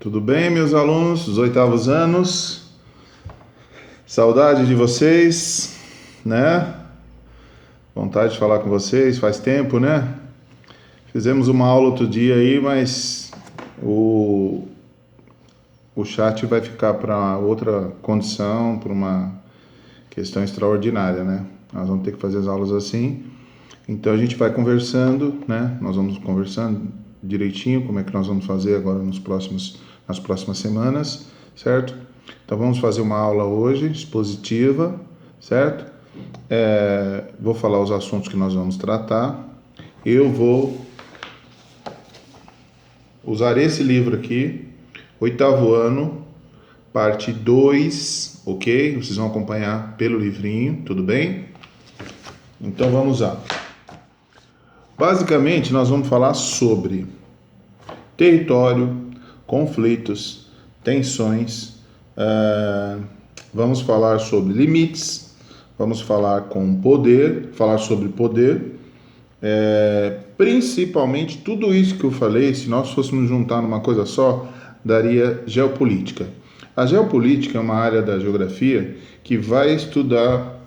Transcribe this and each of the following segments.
Tudo bem, meus alunos dos oitavos anos? Saudade de vocês, né? Vontade de falar com vocês, faz tempo, né? Fizemos uma aula outro dia aí, mas o chat vai ficar para outra condição, para uma questão extraordinária, né? Nós vamos ter que fazer as aulas assim. Então a gente vai conversando, né? Nós vamos conversando direitinho como é que nós vamos fazer agora nas próximas semanas, certo? Então vamos fazer uma aula hoje expositiva, certo? Vou falar os assuntos que nós vamos tratar. Eu vou usar esse livro aqui, oitavo ano, parte 2, ok? Vocês vão acompanhar pelo livrinho, tudo bem? Então vamos lá. Basicamente, nós vamos falar sobre território, conflitos, tensões, vamos falar sobre limites, vamos falar sobre poder, principalmente tudo isso que eu falei, se nós fôssemos juntar numa coisa só, daria geopolítica. A geopolítica é uma área da geografia que vai estudar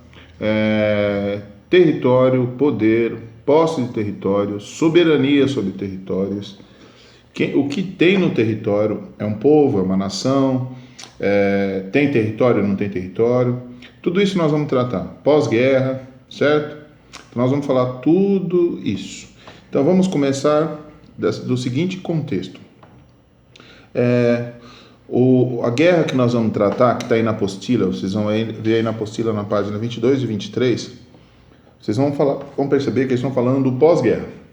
território, poder, posse de território, soberania sobre territórios. O que tem no território é um povo, é uma nação, tem território ou não tem território. Tudo isso nós vamos tratar. Pós-guerra, certo? Então nós vamos falar tudo isso. Então vamos começar do seguinte contexto. A guerra que nós vamos tratar, que está aí na apostila, vocês vão ver aí na apostila na página 22 e 23, vocês vão perceber que eles estão falando do pós-guerra.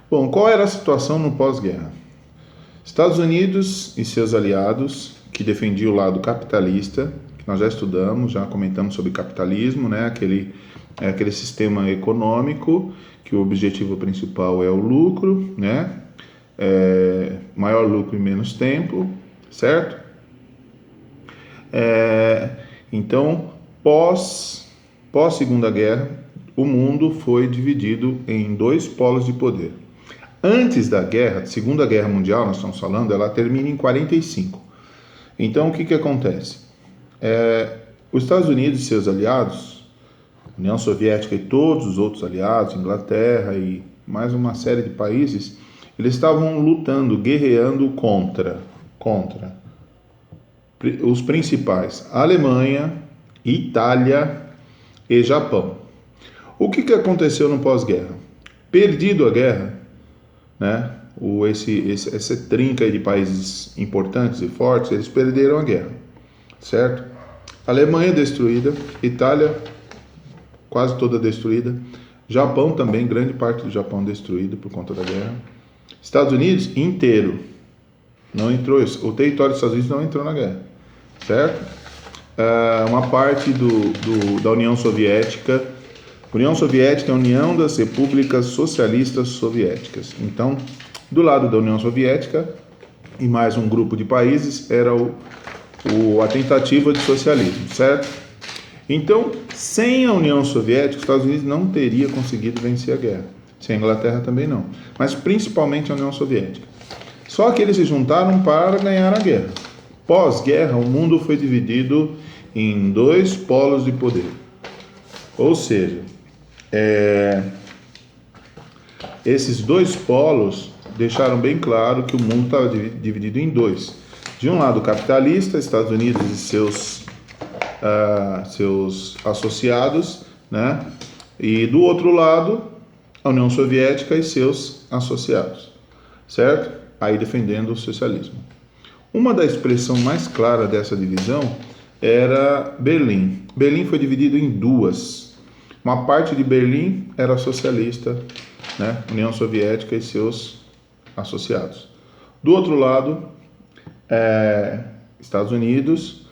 Bom, qual era a situação no pós-guerra? Estados Unidos e seus aliados, que defendiam o lado capitalista, que nós já estudamos, já comentamos sobre capitalismo, né? Aquele sistema econômico que o objetivo principal é o lucro, né? Maior lucro em menos tempo, certo? Então, pós Segunda Guerra, o mundo foi dividido em dois polos de poder. Antes da guerra, Segunda Guerra Mundial, nós estamos falando, ela termina em 45. Então, o que acontece? Os Estados Unidos e seus aliados, União Soviética e todos os outros aliados, Inglaterra e mais uma série de países, eles estavam lutando, guerreando contra os principais, Alemanha, Itália e Japão. O que aconteceu no pós-guerra? Perdido a guerra, né? Essa trinca aí de países importantes e fortes, eles perderam a guerra, certo? Alemanha destruída, Itália quase toda destruída, Japão também, grande parte do Japão destruído por conta da guerra, Estados Unidos inteiro não entrou, o território dos Estados Unidos não entrou na guerra, certo? Uma parte da União Soviética. União Soviética é a União das Repúblicas Socialistas Soviéticas. Então, do lado da União Soviética e mais um grupo de países era a tentativa de socialismo, certo? Então, sem a União Soviética, os Estados Unidos não teria conseguido vencer a guerra. Sem a Inglaterra também não. Mas principalmente a União Soviética. Só que eles se juntaram para ganhar a guerra. Pós-guerra, o mundo foi dividido em dois polos de poder. Ou seja, esses dois polos deixaram bem claro que o mundo estava dividido em dois. De um lado, capitalista, Estados Unidos e seus associados, né? E do outro lado, a União Soviética e seus associados, certo? Aí defendendo o socialismo. Uma da expressão mais clara dessa divisão era Berlim. Berlim foi dividido em duas. Uma parte de Berlim era socialista, né? União Soviética e seus associados. Do outro lado, Estados Unidos,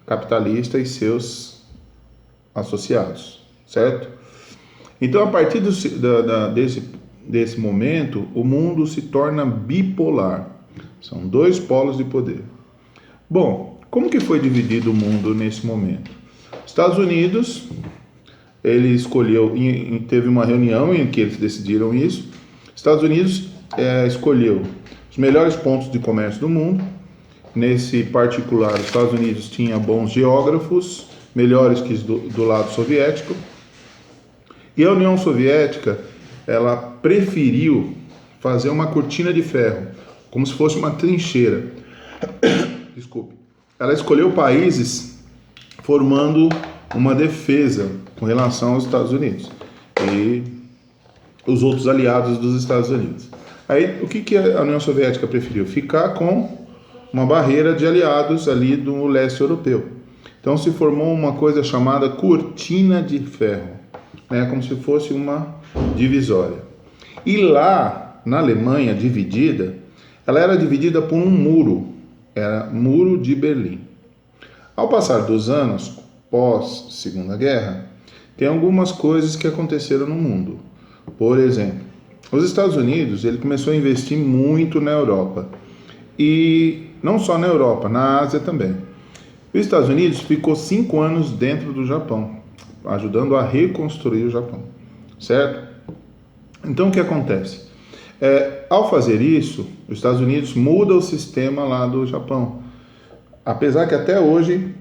capitalista e seus associados, certo? Então, a partir desse momento, o mundo se torna bipolar. São dois polos de poder. Bom, como que foi dividido o mundo nesse momento? Estados Unidos, ele escolheu, teve uma reunião em que eles decidiram isso. Estados Unidos escolheu os melhores pontos de comércio do mundo. Nesse particular, os Estados Unidos tinha bons geógrafos, melhores que do lado soviético. E a União Soviética, ela preferiu fazer uma cortina de ferro, como se fosse uma trincheira. Desculpe. Ela escolheu países formando uma defesa com relação aos Estados Unidos e os outros aliados dos Estados Unidos. Aí, o que a União Soviética preferiu? Ficar com uma barreira de aliados ali do leste europeu. Então, se formou uma coisa chamada cortina de ferro, né? Como se fosse uma divisória. E lá, na Alemanha dividida, ela era dividida por um muro, era Muro de Berlim. Ao passar dos anos, pós Segunda Guerra, tem algumas coisas que aconteceram no mundo. Por exemplo, os Estados Unidos, ele começou a investir muito na Europa. E não só na Europa, na Ásia também. Os Estados Unidos ficou 5 anos dentro do Japão, ajudando a reconstruir o Japão, certo? Então, o que acontece? Ao fazer isso, os Estados Unidos muda o sistema lá do Japão. Apesar que até hoje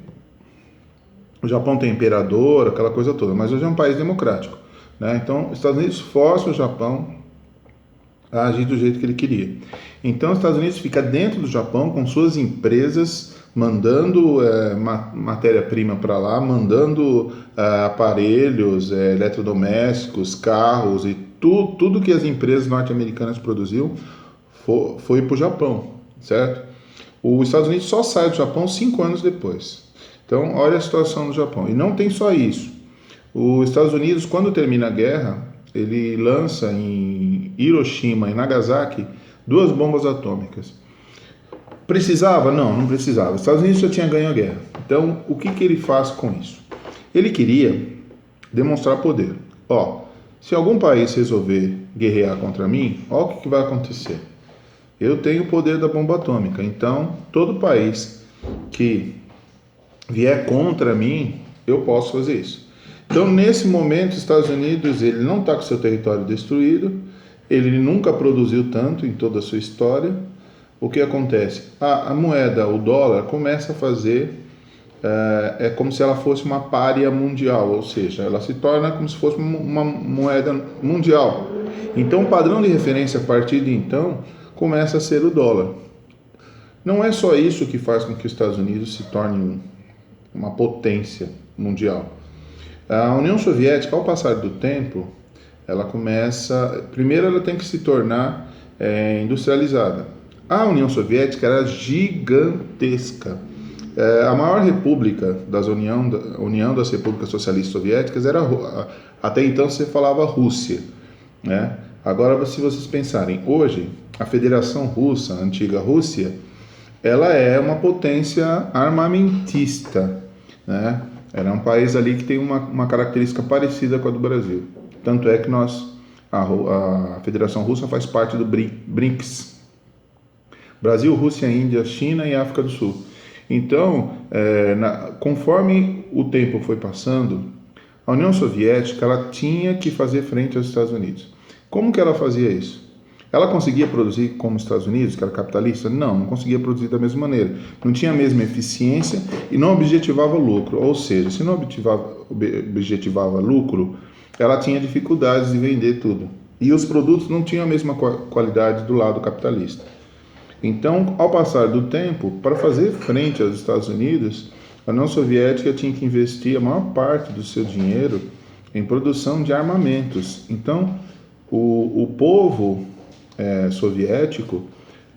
o Japão tem imperador, aquela coisa toda, mas hoje é um país democrático, né? Então, os Estados Unidos forçam o Japão a agir do jeito que ele queria. Então, os Estados Unidos fica dentro do Japão com suas empresas, mandando matéria-prima para lá, mandando aparelhos, eletrodomésticos, carros e tudo que as empresas norte-americanas produziam foi para o Japão, certo? Os Estados Unidos só sai do Japão 5 anos depois. Então, olha a situação do Japão. E não tem só isso. Os Estados Unidos, quando termina a guerra, ele lança em Hiroshima e Nagasaki 2 bombas atômicas. Precisava? Não precisava. Os Estados Unidos já tinha ganho a guerra. Então, o que ele faz com isso? Ele queria demonstrar poder. Se algum país resolver guerrear contra mim, o que vai acontecer? Eu tenho o poder da bomba atômica. Então, todo país que vier contra mim, eu posso fazer isso. Então, nesse momento, os Estados Unidos, ele não está com seu território destruído, ele nunca produziu tanto em toda a sua história. O que acontece? A moeda, o dólar, começa a fazer, é como se ela fosse uma pária mundial, ou seja, ela se torna como se fosse uma moeda mundial. Então, o padrão de referência a partir de então começa a ser o dólar. Não é só isso que faz com que os Estados Unidos se torne uma potência mundial. A União Soviética, ao passar do tempo, ela começa... Primeiro, ela tem que se tornar industrializada. A União Soviética era gigantesca. A maior república União das Repúblicas Socialistas Soviéticas era... Até então se falava Rússia, né? Agora, se vocês pensarem, hoje, a Federação Russa, a antiga Rússia, ela é uma potência armamentista, né? Era um país ali que tem uma característica parecida com a do Brasil. Tanto é que a Federação Russa faz parte do BRICS. Brasil, Rússia, Índia, China e África do Sul. Então, conforme o tempo foi passando, a União Soviética ela tinha que fazer frente aos Estados Unidos. Como que ela fazia isso? Ela conseguia produzir como os Estados Unidos, que era capitalista? Não conseguia produzir da mesma maneira. Não tinha a mesma eficiência e não objetivava lucro. Ou seja, se não objetivava lucro, ela tinha dificuldades de vender tudo. E os produtos não tinham a mesma qualidade do lado capitalista. Então, ao passar do tempo, para fazer frente aos Estados Unidos, a União Soviética tinha que investir a maior parte do seu dinheiro em produção de armamentos. Então, o povo soviético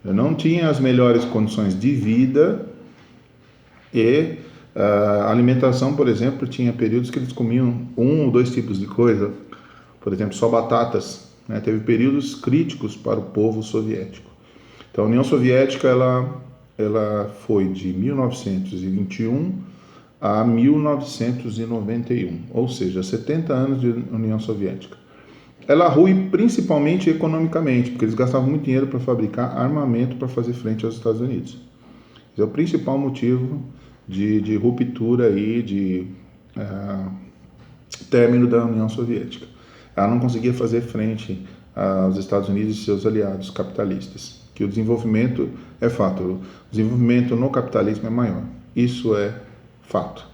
não tinha as melhores condições de vida e a alimentação, por exemplo, tinha períodos que eles comiam 1 ou 2 tipos de coisa, por exemplo, só batatas, né? Teve períodos críticos para o povo soviético. Então, a União Soviética ela foi de 1921 a 1991, ou seja, 70 anos de União Soviética. Ela ruim principalmente economicamente, porque eles gastavam muito dinheiro para fabricar armamento para fazer frente aos Estados Unidos. Esse é o principal motivo de ruptura aí, de término da União Soviética. Ela não conseguia fazer frente aos Estados Unidos e seus aliados capitalistas. que o desenvolvimento é fato. O desenvolvimento no capitalismo é maior. Isso é fato.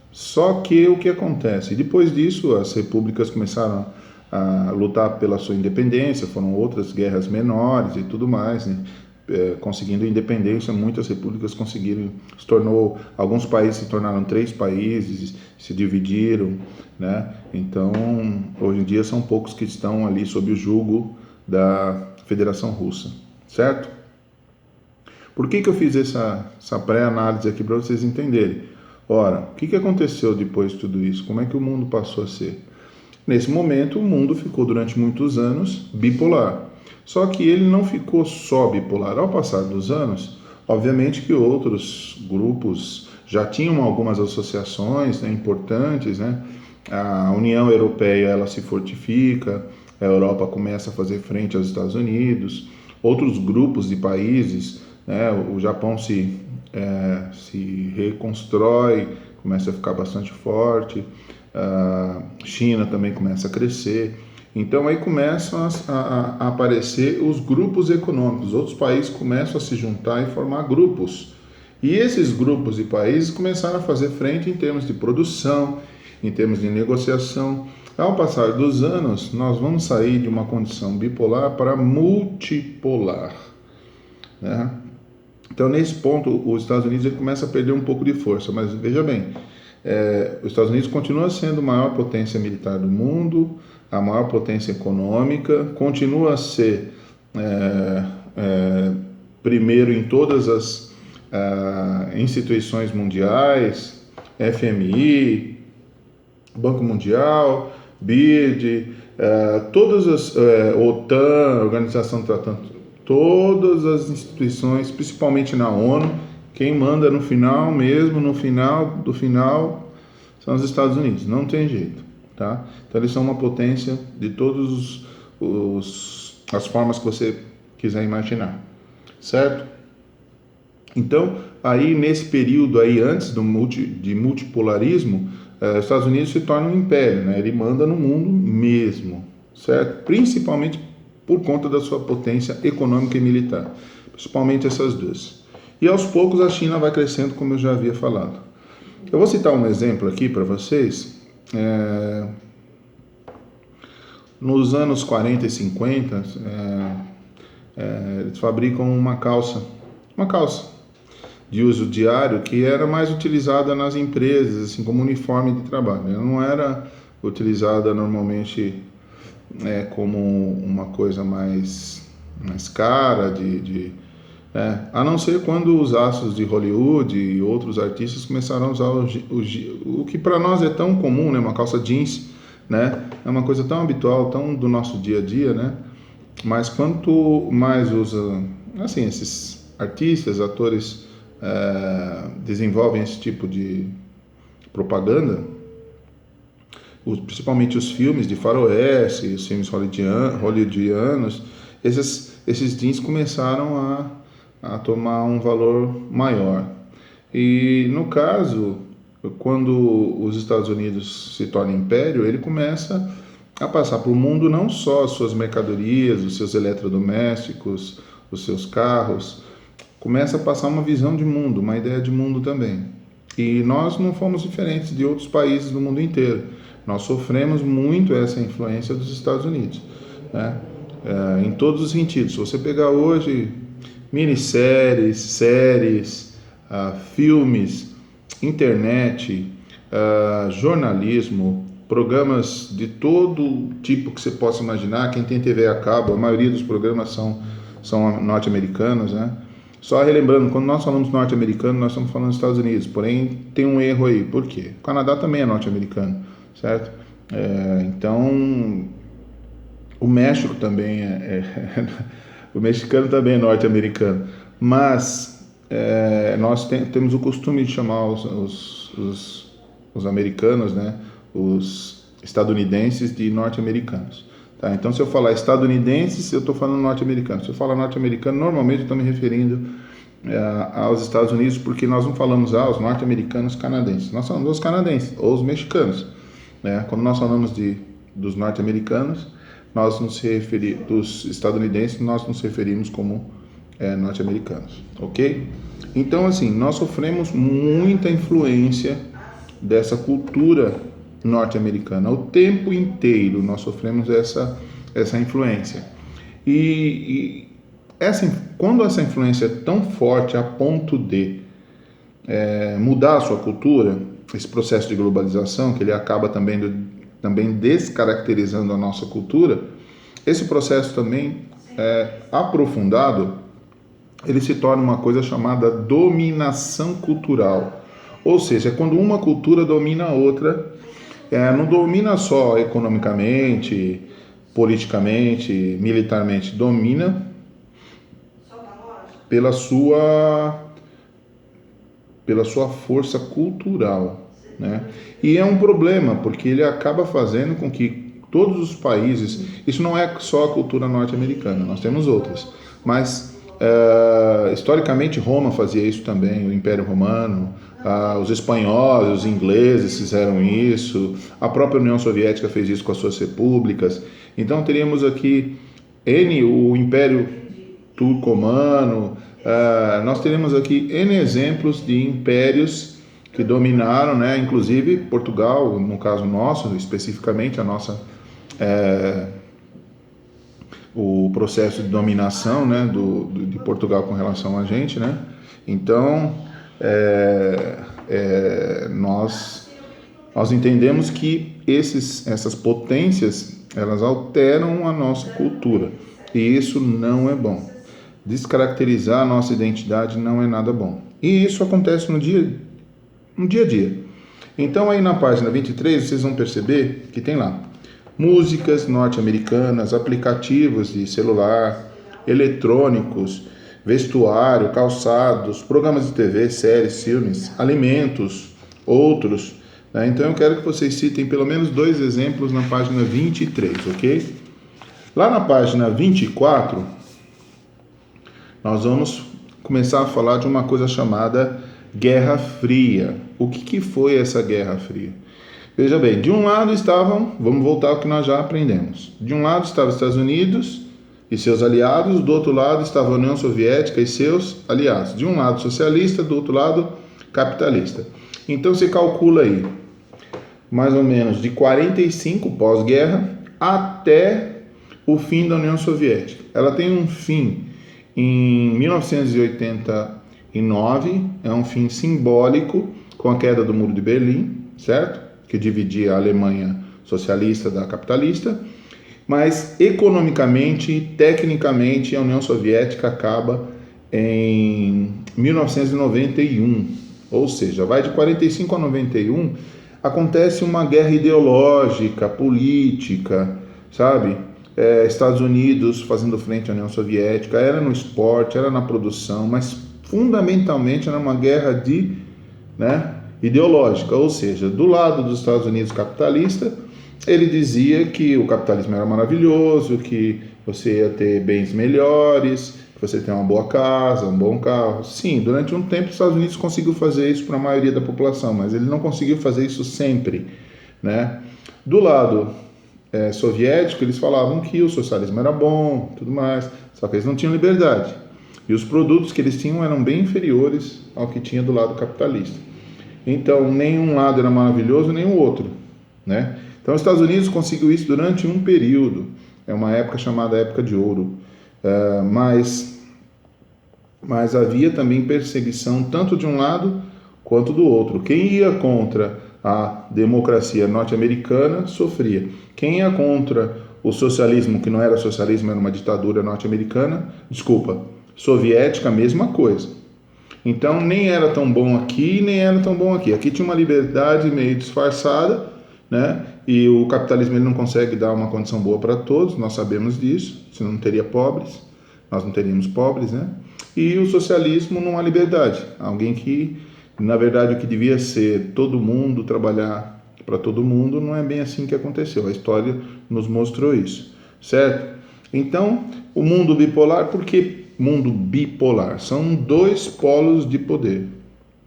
Só que o que acontece? Depois disso, as repúblicas começaram a lutar pela sua independência, foram outras guerras menores e tudo mais, né? Conseguindo independência, muitas repúblicas conseguiram, alguns países se tornaram 3 países, se dividiram, né? Então, hoje em dia são poucos que estão ali sob o jugo da Federação Russa, certo? Por que eu fiz essa pré-análise aqui para vocês entenderem? Ora, o que aconteceu depois de tudo isso? Como é que o mundo passou a ser? Nesse momento, o mundo ficou durante muitos anos bipolar. Só que ele não ficou só bipolar. Ao passar dos anos, obviamente que outros grupos já tinham algumas associações, né, importantes, né? A União Europeia ela se fortifica, a Europa começa a fazer frente aos Estados Unidos, outros grupos de países, né? O Japão se reconstrói, começa a ficar bastante forte, a China também começa a crescer. Então aí começam a aparecer os grupos econômicos, outros países começam a se juntar e formar grupos. E esses grupos e países começaram a fazer frente em termos de produção, em termos de negociação. Ao passar dos anos, nós vamos sair de uma condição bipolar para multipolar, né? Então, nesse ponto, os Estados Unidos ele começa a perder um pouco de força, mas veja bem, os Estados Unidos continua sendo a maior potência militar do mundo, a maior potência econômica, continua a ser primeiro em todas as instituições mundiais, FMI, Banco Mundial, BID, todas as OTAN, Organização do Tratado, todas as instituições, principalmente na ONU, quem manda no final mesmo, no final do final, são os Estados Unidos, não tem jeito, tá? Então eles são uma potência de todas as formas que você quiser imaginar, certo? Então, aí nesse período aí, antes de multipolarismo, os Estados Unidos se torna um império, né? Ele manda no mundo mesmo, certo? Principalmente por conta da sua potência econômica e militar, principalmente essas duas. E aos poucos a China vai crescendo, como eu já havia falado. Eu vou citar um exemplo aqui para vocês. Nos anos 40 e 50, eles fabricam uma calça de uso diário que era mais utilizada nas empresas, assim como uniforme de trabalho. Ela não era utilizada normalmente como uma coisa mais cara, a não ser quando os astros de Hollywood e outros artistas começaram a usar o que para nós é tão comum, né? Uma calça jeans, né? É uma coisa tão habitual, tão do nosso dia a dia, né? Mas quanto mais usa, assim, esses artistas, atores desenvolvem esse tipo de propaganda, principalmente os filmes de faroeste, os filmes hollywoodianos, esses jeans começaram a tomar um valor maior. E no caso, quando os Estados Unidos se torna império, ele começa a passar para o mundo não só as suas mercadorias, os seus eletrodomésticos, os seus carros, começa a passar uma visão de mundo, uma ideia de mundo também. E nós não fomos diferentes de outros países do mundo inteiro. Nós sofremos muito essa influência dos Estados Unidos, né? Em todos os sentidos. Se você pegar hoje minisséries, séries, filmes, internet, jornalismo, programas de todo tipo que você possa imaginar, quem tem TV a cabo, a maioria dos programas são norte-americanos, né? Só relembrando, quando nós falamos norte-americano, nós estamos falando dos Estados Unidos, porém tem um erro aí. Por quê? O Canadá também é norte-americano, certo? Então, o México também o mexicano também é norte-americano, mas nós temos o costume de chamar os americanos, né, os estadunidenses, de norte-americanos. Tá? Então, se eu falar estadunidenses, eu estou falando norte-americano. Se eu falar norte-americano, normalmente eu estou me referindo aos Estados Unidos, porque nós não falamos os norte-americanos canadenses. Nós falamos os canadenses ou os mexicanos. Né? Quando nós falamos dos norte-americanos, dos estadunidenses, nós nos referimos como norte-americanos, ok? Então, assim, nós sofremos muita influência dessa cultura norte-americana. O tempo inteiro nós sofremos essa influência. Quando essa influência é tão forte a ponto de mudar a sua cultura, esse processo de globalização, que ele acaba também descaracterizando a nossa cultura, esse processo também aprofundado, ele se torna uma coisa chamada dominação cultural. Ou seja, é quando uma cultura domina a outra, não domina só economicamente, politicamente, militarmente, domina pela sua força cultural, né? E é um problema, porque ele acaba fazendo com que todos os países, isso não é só a cultura norte-americana, nós temos outras, mas historicamente Roma fazia isso também, o Império Romano, os espanhóis, os ingleses fizeram isso, a própria União Soviética fez isso com as suas repúblicas. Então teríamos aqui o Império Turcomano, nós teremos aqui N exemplos de impérios que dominaram, né? Inclusive Portugal, no caso nosso, especificamente o processo de dominação, né, de Portugal com relação a gente, né? Então, nós entendemos que essas potências, elas alteram a nossa cultura, e isso não é bom. Descaracterizar a nossa identidade não é nada bom. E isso acontece no dia a dia. Então, aí na página 23, vocês vão perceber que tem lá músicas norte-americanas, aplicativos de celular, eletrônicos, vestuário, calçados, programas de TV, séries, filmes, alimentos, outros. Né? Então, eu quero que vocês citem pelo menos 2 exemplos na página 23, ok? Lá na página 24, nós vamos começar a falar de uma coisa chamada Guerra Fria. O que foi essa Guerra Fria? Veja bem, de um lado vamos voltar ao que nós já aprendemos. De um lado estavam os Estados Unidos e seus aliados, do outro lado estava a União Soviética e seus aliados. De um lado socialista, do outro lado capitalista. Então se calcula aí, mais ou menos de 45 pós-guerra até o fim da União Soviética. Ela tem um fim em 1989, é um fim simbólico com a queda do Muro de Berlim, certo? Que dividia a Alemanha socialista da capitalista, mas economicamente e tecnicamente a União Soviética acaba em 1991, ou seja, vai de 45 a 91, acontece uma guerra ideológica, política, sabe? Estados Unidos fazendo frente à União Soviética, era no esporte, era na produção, mas fundamentalmente era uma guerra ideológica, ou seja, do lado dos Estados Unidos capitalista, ele dizia que o capitalismo era maravilhoso, que você ia ter bens melhores, que você tem uma boa casa, um bom carro. Sim, durante um tempo os Estados Unidos conseguiu fazer isso para a maioria da população, mas ele não conseguiu fazer isso sempre, né? Do lado soviético, eles falavam que o socialismo era bom, tudo mais, só que eles não tinham liberdade. E os produtos que eles tinham eram bem inferiores ao que tinha do lado capitalista. Então, nem um lado era maravilhoso, nem o outro, né? Então, os Estados Unidos conseguiu isso durante um período, é uma época chamada Época de Ouro, mas havia também perseguição tanto de um lado quanto do outro. Quem ia contra a democracia norte-americana sofria. Quem ia contra o socialismo, que não era socialismo, era uma ditadura norte-americana, soviética, mesma coisa. Então, nem era tão bom aqui, nem era tão bom aqui. Aqui tinha uma liberdade meio disfarçada, né? E o capitalismo ele não consegue dar uma condição boa para todos, nós sabemos disso, senão não teria pobres, nós não teríamos pobres, né? E o socialismo não há liberdade. Alguém que, na verdade, o que devia ser todo mundo, trabalhar para todo mundo, não é bem assim que aconteceu. A história nos mostrou isso, certo? Então, o mundo bipolar, por que mundo bipolar? São 2 polos de poder,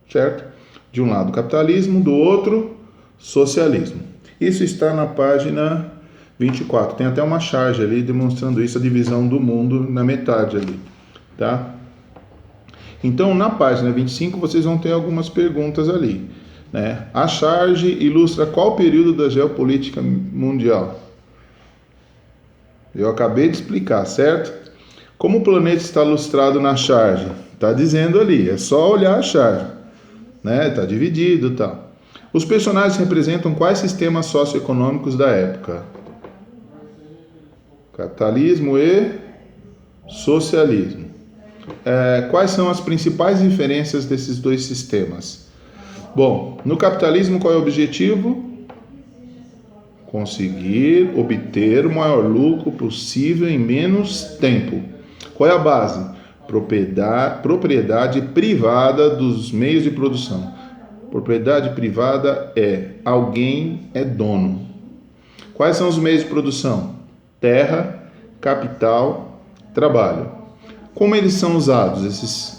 certo? De um lado capitalismo, do outro socialismo. Isso está na página 24. Tem até uma charge ali demonstrando isso, a divisão do mundo na metade ali, tá? Então, na página 25, vocês vão ter algumas perguntas ali, né? A charge ilustra qual período da geopolítica mundial? Eu acabei de explicar, certo? Como o planeta está ilustrado na charge? Está dizendo ali, é só olhar a charge, né? Está dividido e tal. Os personagens representam quais sistemas socioeconômicos da época? Capitalismo e socialismo. Quais são as principais diferenças desses dois sistemas? Bom, no capitalismo qual é o objetivo? Conseguir obter o maior lucro possível em menos tempo. Qual é a base? Propriedade privada dos meios de produção. Propriedade privada alguém é dono. Quais são os meios de produção? Terra, capital, trabalho. Como eles são usados,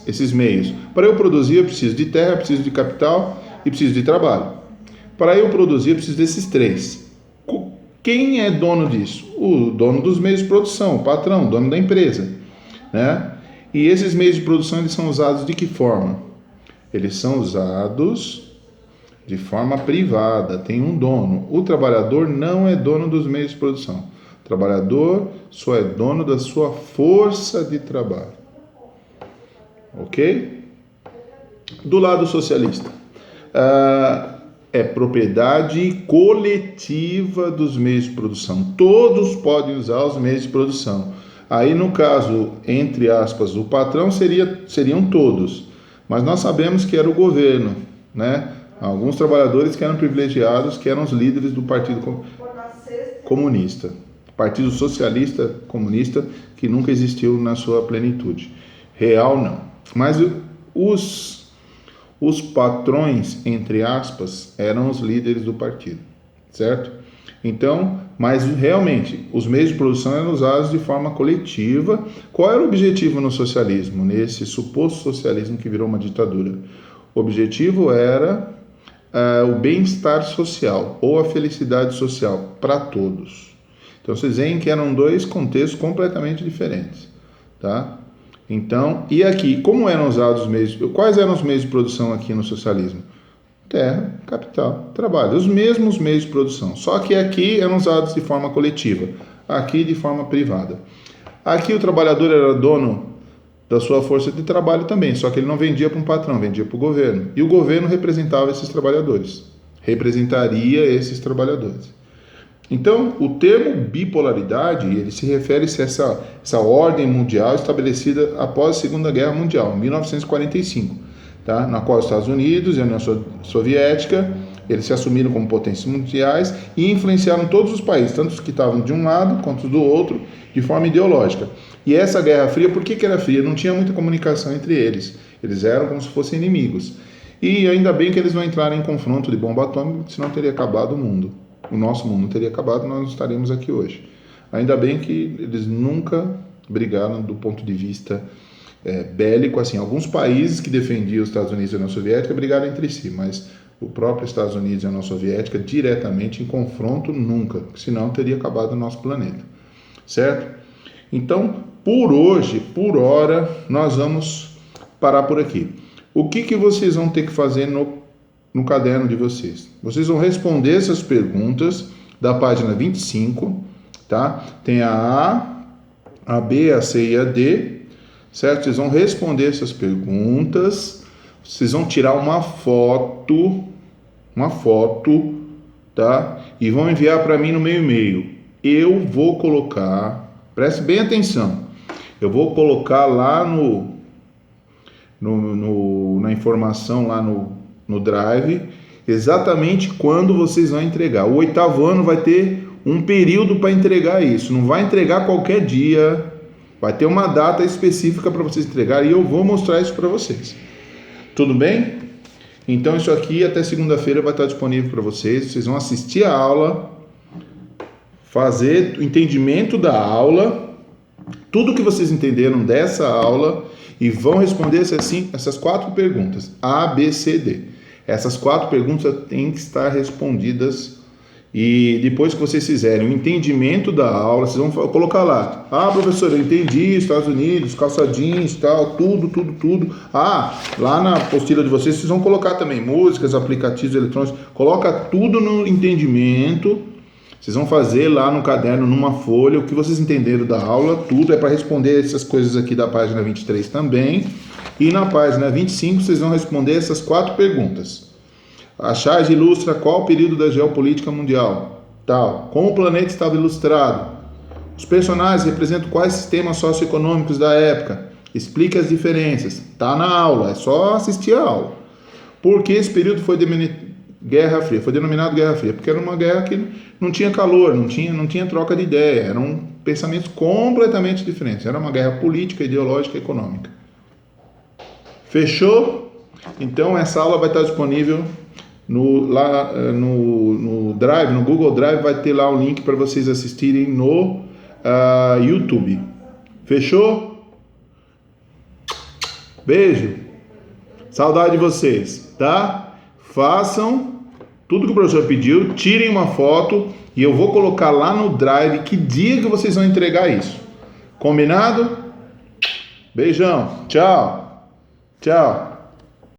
esses meios? Para eu produzir, eu preciso de terra, preciso de capital e preciso de trabalho. Para eu produzir, eu preciso desses três. Quem é dono disso? O dono dos meios de produção, o patrão, o dono da empresa, né? E esses meios de produção, eles são usados de que forma? Eles são usados de forma privada, tem um dono. O trabalhador não é dono dos meios de produção. O trabalhador só é dono da sua força de trabalho. Ok? Do lado socialista, é propriedade coletiva dos meios de produção. Todos podem usar os meios de produção. Aí, no caso, entre aspas, o patrão seriam todos. Mas nós sabemos que era o governo, né? Alguns trabalhadores que eram privilegiados, que eram os líderes do Partido Comunista. Partido Socialista Comunista, que nunca existiu na sua plenitude. Real, não. Mas os patrões, entre aspas, eram os líderes do partido, certo? Então, mas realmente, os meios de produção eram usados de forma coletiva. Qual era o objetivo no socialismo, nesse suposto socialismo que virou uma ditadura? O objetivo era o bem-estar social, ou a felicidade social, para todos. Então, vocês veem que eram dois contextos completamente diferentes, tá? Então, e aqui, como eram usados os meios, quais eram os meios de produção aqui no socialismo? Terra, capital, trabalho, os mesmos meios de produção, só que aqui eram usados de forma coletiva, aqui de forma privada. Aqui o trabalhador era dono da sua força de trabalho também, só que ele não vendia para um patrão, vendia para o governo, e o governo representava esses trabalhadores, representaria esses trabalhadores. Então, o termo bipolaridade, ele se refere a essa ordem mundial estabelecida após a Segunda Guerra Mundial, em 1945, tá? Na qual os Estados Unidos e a União Soviética, eles se assumiram como potências mundiais e influenciaram todos os países, tanto os que estavam de um lado quanto do outro, de forma ideológica. E essa Guerra Fria, por que era fria? Não tinha muita comunicação entre eles. Eles eram como se fossem inimigos. E ainda bem que eles não entraram em confronto de bomba atômica, senão teria acabado o mundo. O nosso mundo teria acabado, nós não estaríamos aqui hoje. Ainda bem que eles nunca brigaram do ponto de vista bélico, assim, alguns países que defendiam os Estados Unidos e a União Soviética brigaram entre si, mas o próprio Estados Unidos e a União Soviética diretamente em confronto nunca, senão teria acabado o nosso planeta, certo? Então, por hoje, por hora, nós vamos parar por aqui. O que vocês vão ter que fazer no caderno de vocês? Vocês vão responder essas perguntas da página 25, tá? Tem a B, a C e a D, certo? Vocês vão responder essas perguntas, vocês vão tirar uma foto, tá? E vão enviar para mim no meu e-mail. Eu vou colocar, preste bem atenção, eu vou colocar lá na informação, lá no Drive, exatamente quando vocês vão entregar. O 8º ano vai ter um período para entregar isso, não vai entregar qualquer dia, vai ter uma data específica para vocês entregarem e eu vou mostrar isso para vocês. Tudo bem? Então isso aqui até segunda-feira vai estar disponível para vocês. Vocês vão assistir a aula, fazer o entendimento da aula, tudo que vocês entenderam dessa aula e vão responder essas 4 perguntas, A, B, C, D. Essas 4 perguntas têm que estar respondidas E depois que vocês fizerem o entendimento da aula, vocês vão colocar lá: ah, professor, eu entendi, Estados Unidos, calça jeans, tal, tudo. Ah, lá na apostila de vocês vão colocar também músicas, aplicativos eletrônicos. Coloca tudo no entendimento. Vocês vão fazer lá no caderno, numa folha, o que vocês entenderam da aula, tudo. É para responder essas coisas aqui da página 23 também. E na página 25 vocês vão responder essas 4 perguntas. A charge ilustra qual período da geopolítica mundial? Tal. Como o planeta estava ilustrado? Os personagens representam quais sistemas socioeconômicos da época? Explique as diferenças. Tá na aula, é só assistir a aula. Por que esse período foi Guerra Fria? Foi denominado Guerra Fria porque era uma guerra que não tinha calor, não tinha troca de ideia, eram pensamentos completamente diferentes. Era uma guerra política, ideológica e econômica. Fechou? Então essa aula vai estar disponível lá no Drive, no Google Drive, vai ter lá o link para vocês assistirem no YouTube. Fechou? Beijo. Saudade de vocês, tá? Façam tudo que o professor pediu, tirem uma foto e eu vou colocar lá no Drive que dia que vocês vão entregar isso. Combinado? Beijão. Tchau. Tchau.